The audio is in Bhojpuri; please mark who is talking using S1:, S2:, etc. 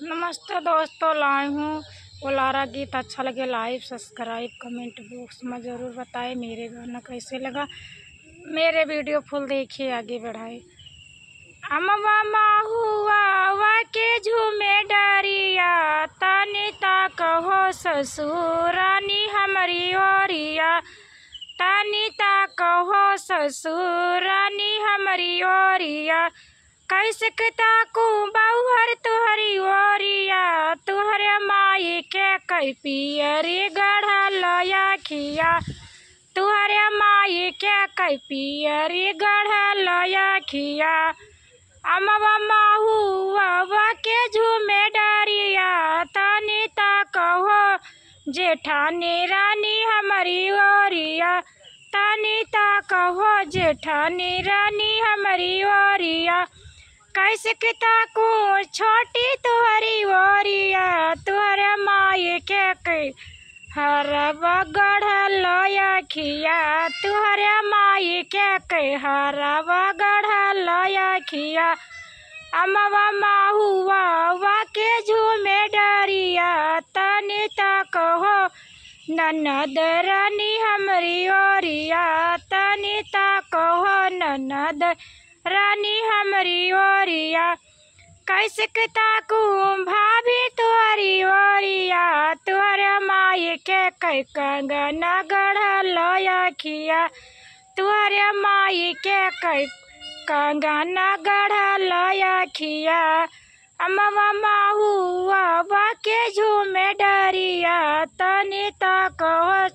S1: नमस्ते दोस्तों, लाई हूँ ओलारा गीत। अच्छा लगे लाइक सब्सक्राइब कमेंट बॉक्स में ज़रूर बताएं मेरे गाना कैसे लगा। मेरे वीडियो फुल देखिए, आगे बढ़ाए। अमवा हुआ के झूमे डरिया, तनी तक हो ससुरानी हमारी ओरिया, तनी तक हो ससुरानी हमारी ओरिया। कैसे ताकू बहुहर तुहरी ओरिया, तुहरे माई के कई पियरी गढ़ल अखिया, तुहरे माई के कई पियरी गढ़ल अखिया। अमवा हुआ के झूमे डरिया, तनी तक हो जेठानी रानी हमारी ओरिया, तनी तक हो जेठानी रानी हमारी ओरिया। कैसे ताकू छोटी तुहरी ओरिया, तुहरे माई के हरवा गढ़ल अखिया, तुहरे माई के हरवा गढ़ल अखिया। अमवा हुआ के झूमे डरिया, तनी तक हो ननद रानी हमारी ओरिया, तनी तक हो ननद रानी हमारी ओरिया। कैसे ताकू भाभी तुहरी ओरिया, तुहरे माई के कई कंगना गढ़ल अखिया, तुहरे माई के कई कंगना गढ़ल अखिया। अमवा हुआ के झूमे डरिया, तनी तक हो